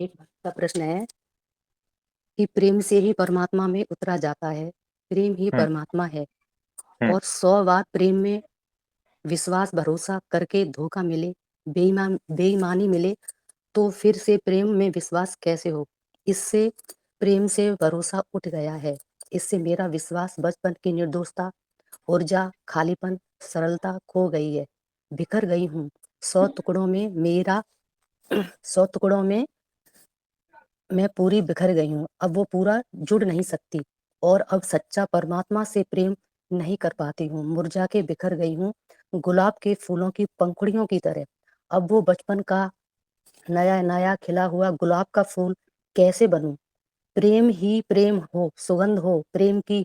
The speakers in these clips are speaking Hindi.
एक भक्त का प्रश्न है कि प्रेम से ही परमात्मा में उतरा जाता है, प्रेम ही हम्म। परमात्मा है। हम्म। और 100 बार प्रेम में विश्वास भरोसा करके धोखा मिले, बेईमानी मिले, तो फिर से प्रेम में विश्वास कैसे हो? इससे प्रेम से भरोसा उठ गया है। इससे मेरा विश्वास, बचपन की निर्दोषता, ऊर्जा, खालीपन, सरलता खो गई है। बिखर गई हूँ 100 टुकड़ों में। मेरा 100 टुकड़ों में मैं पूरी बिखर गई हूँ। अब वो पूरा जुड़ नहीं सकती और अब सच्चा परमात्मा से प्रेम नहीं कर पाती हूँ। मुरझा के बिखर गई हूँ गुलाब के फूलों की पंखुड़ियों की तरह। अब वो बचपन का नया नया खिला हुआ गुलाब का फूल कैसे बनूं? प्रेम ही प्रेम हो, सुगंध हो प्रेम की,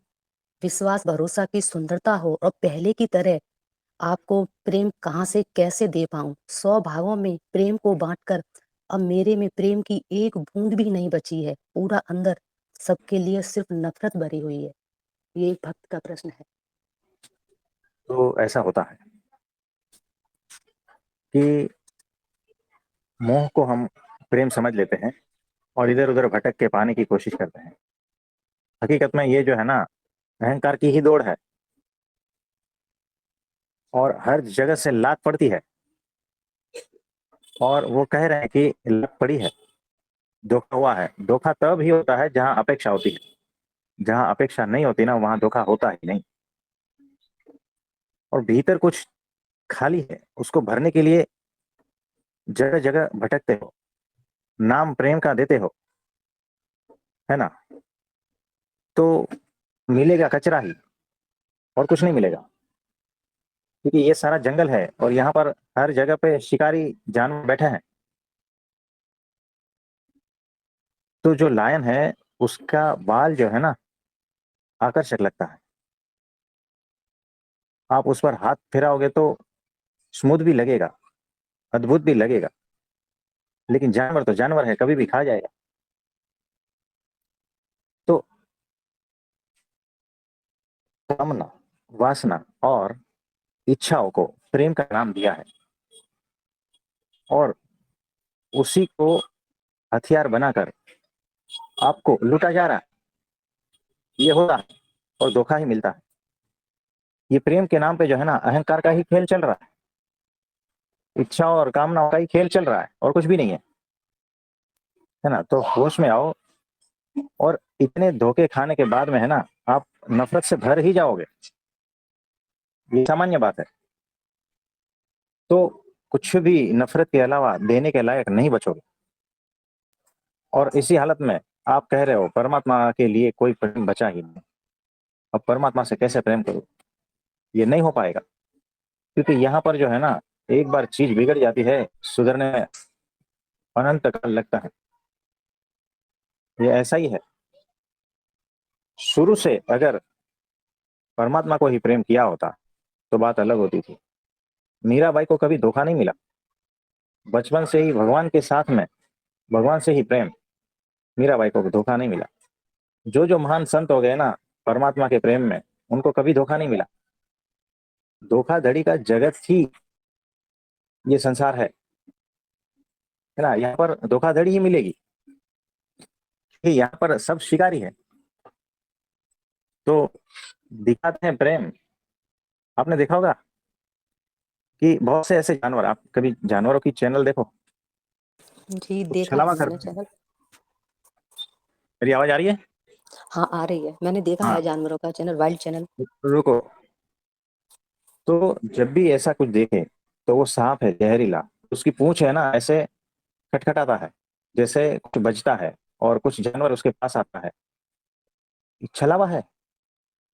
विश्वास भरोसा की सुंदरता हो, और पहले की तरह आपको प्रेम कहाँ से कैसे दे पाऊं? 100 भागों में प्रेम को बांटकर अब मेरे में प्रेम की एक बूंद भी नहीं बची है। पूरा अंदर सबके लिए सिर्फ नफरत भरी हुई है। ये एक भक्त का प्रश्न है। तो ऐसा होता है कि मोह को हम प्रेम समझ लेते हैं और इधर उधर भटक के पाने की कोशिश करते हैं। हकीकत में ये जो है ना, अहंकार की ही दौड़ है और हर जगह से लात पड़ती है। और वो कह रहे हैं कि लात पड़ी है, धोखा हुआ है। धोखा तब ही होता है जहां अपेक्षा होती है। जहां अपेक्षा नहीं होती ना, वहां धोखा होता ही नहीं। और भीतर कुछ खाली है, उसको भरने के लिए जगह जगह भटकते हो, नाम प्रेम का देते हो, है ना? तो मिलेगा कचरा ही, और कुछ नहीं मिलेगा। क्योंकि ये सारा जंगल है और यहाँ पर हर जगह पे शिकारी जानवर बैठे हैं। तो जो लायन है, उसका बाल जो है ना, आकर्षक लगता है। आप उस पर हाथ फिराओगे तो स्मूथ भी लगेगा, अद्भुत भी लगेगा। लेकिन जानवर तो जानवर है, कभी भी खा जाएगा। तो कामना, वासना और इच्छाओं को प्रेम का नाम दिया है, और उसी को हथियार बनाकर आपको लूटा जा रहा है। ये होता है और धोखा ही मिलता है। ये प्रेम के नाम पे जो है ना, अहंकार का ही खेल चल रहा है। इच्छाओं और कामनाओं का ही खेल चल रहा है और कुछ भी नहीं है ना? तो होश में आओ। और इतने धोखे खाने के बाद में है ना, आप नफरत से भर ही जाओगे। ये सामान्य बात है। तो कुछ भी नफरत के अलावा देने के लायक नहीं बचोगे। और इसी हालत में आप कह रहे हो परमात्मा के लिए कोई प्रेम बचा ही नहीं। अब परमात्मा से कैसे प्रेम करूं? ये नहीं हो पाएगा। क्योंकि यहाँ पर जो है ना, एक बार चीज बिगड़ जाती है, सुधरने में अनंत काल लगता है। ये ऐसा ही है। शुरू से अगर परमात्मा को ही प्रेम किया होता तो बात अलग होती थी। मीराबाई को कभी धोखा नहीं मिला। बचपन से ही भगवान के साथ में, भगवान से ही प्रेम। मीराबाई को धोखा नहीं मिला। जो जो महान संत हो गए ना परमात्मा के प्रेम में, उनको कभी धोखा नहीं मिला। धोखाधड़ी का जगत ही ये संसार है ना? यहाँ पर धोखाधड़ी ही मिलेगी। कि यहाँ पर सब शिकारी है। तो दिखाते हैं प्रेम। आपने देखा होगा कि बहुत से ऐसे जानवर, आप कभी जानवरों की चैनल देखो, जी, तो देखा छलावा है मैंने करते हैं। चैनल। मेरी आवाज आ रही है? हाँ, आ रही है। मैंने देखा हाँ। है जानवरों का चैनल, वाइल्ड चैनल। रुको। तो जब भी ऐसा कुछ देखे, तो वो सांप है जहरीला, उसकी पूंछ है ना ऐसे खटखटाता है, जैसे कुछ बजता है, और कुछ जानवर उसके पास आता है। ये छलावा है।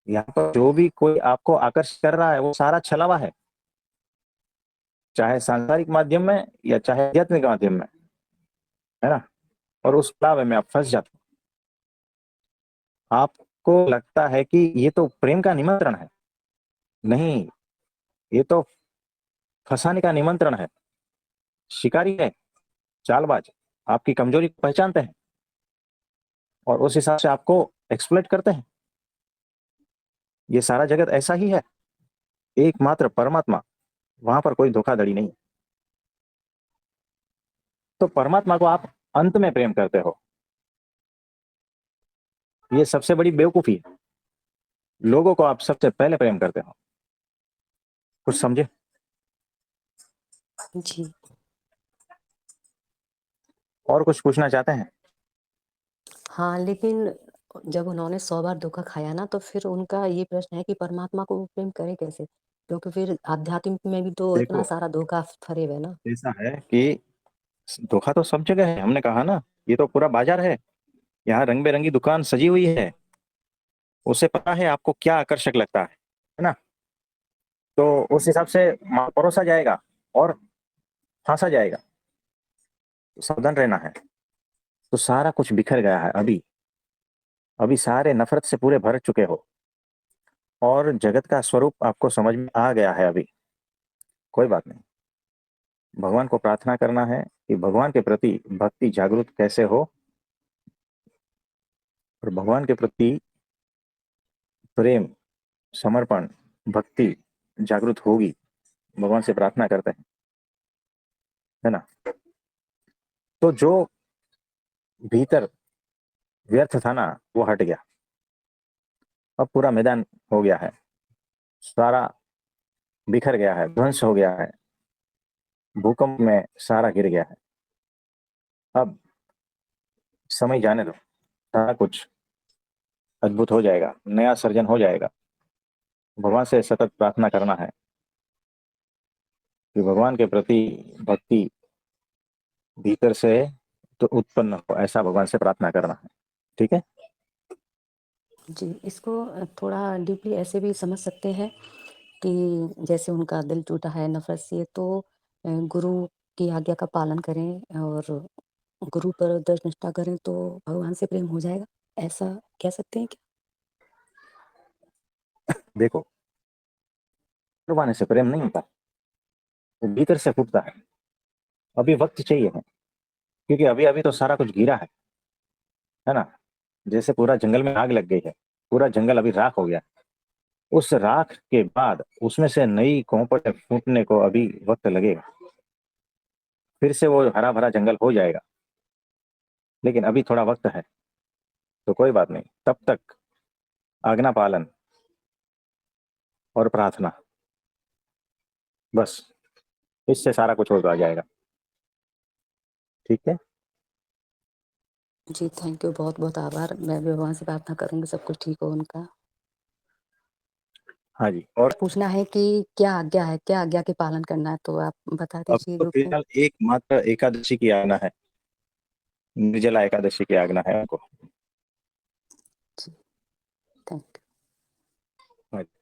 यहाँ पर जो भी कोई आपको आकर्षित कर रहा है, वो सारा छलावा है। चाहे सांसारिक माध्यम में या चाहे आध्यात्मिक माध्यम में, है ना? और उस छलावे में आप फंस जाते हो। आपको लगता है कि ये तो प्रेम का निमंत्रण है। नहीं, ये तो फंसाने का निमंत्रण है। शिकारी है, चालबाज, आपकी कमजोरी को पहचानते हैं और उस हिसाब से आपको एक्सप्लॉइट करते हैं। ये सारा जगत ऐसा ही है। एकमात्र परमात्मा, वहां पर कोई धोखाधड़ी नहीं। तो परमात्मा को आप अंत में प्रेम करते हो, ये सबसे बड़ी बेवकूफी है। लोगों को आप सबसे पहले प्रेम करते हो। कुछ समझे? जी। और कुछ पूछना चाहते हैं? हाँ, लेकिन जब उन्होंने 100 बार धोखा खाया ना, तो फिर उनका ये प्रश्न है कि परमात्मा को वो प्रेम करे कैसे? क्योंकि फिर आध्यात्म में भी तो इतना देखो, सारा धोखा फरे हुए ना। ऐसा है कि धोखा तो सब जगह है, हमने कहा ना, ये तो पूरा बाजार है। यहाँ रंग बिरंगी दुकान सजी हुई है। उसे पता है आपको क्या आकर्षक लगता है ना? तो उस हिसाब से माल परोसा जाएगा और फांसा जाएगा। तो सावधान रहना है। तो सारा कुछ बिखर गया है अभी। अभी सारे नफरत से पूरे भर चुके हो, और जगत का स्वरूप आपको समझ में आ गया है अभी। कोई बात नहीं। भगवान को प्रार्थना करना है कि भगवान के प्रति भक्ति जागृत कैसे हो, और भगवान के प्रति प्रेम, समर्पण, भक्ति जागृत होगी। भगवान से प्रार्थना करते हैं, है ना? तो जो भीतर व्यर्थ था ना, वो हट गया। अब पूरा मैदान हो गया है, सारा बिखर गया है, ध्वंस हो गया है, भूकंप में सारा गिर गया है। अब समय जाने दो, सारा कुछ अद्भुत हो जाएगा, नया सर्जन हो जाएगा। भगवान से सतत प्रार्थना करना है कि भगवान के प्रति भक्ति भीतर से तो उत्पन्न हो, ऐसा भगवान से प्रार्थना करना है। ठीक है? जी, इसको थोड़ा डीपली ऐसे भी समझ सकते हैं कि जैसे उनका दिल टूटा है नफ़रत से, तो गुरु की आज्ञा का पालन करें और गुरु पर दृढ़ निष्ठा करें, तो भगवान से प्रेम हो जाएगा, ऐसा कह सकते हैं क्या? देखो, कुर्बानी से प्रेम नहीं होता, वो भीतर से फूटता है। अभी वक्त चाहिए है, क्योंकि अभी अभी तो सारा कुछ गिरा है ना? जैसे पूरा जंगल में आग लग गई है, पूरा जंगल अभी राख हो गया। उस राख के बाद उसमें से नई कोंपट फूटने को अभी वक्त लगेगा। फिर से वो हरा भरा जंगल हो जाएगा, लेकिन अभी थोड़ा वक्त है। तो कोई बात नहीं, तब तक आज्ञा पालन और प्रार्थना, बस इससे सारा कुछ होता जाएगा। ठीक है? जी, थैंक यू, बहुत-बहुत आभार। मैं भी भगवान से प्रार्थना करूँगी सब कुछ ठीक हो उनका। हाँ जी। और पूछना है कि क्या आज्ञा है? क्या आज्ञा के पालन करना है? तो आप बता अब दीजिए तो ग्रुप को। फिलहाल एकमात्र एकादशी की आज्ञा है, निर्जला एकादशी की आज्ञा है उनको। जी, थैंक यू। हाँ जी।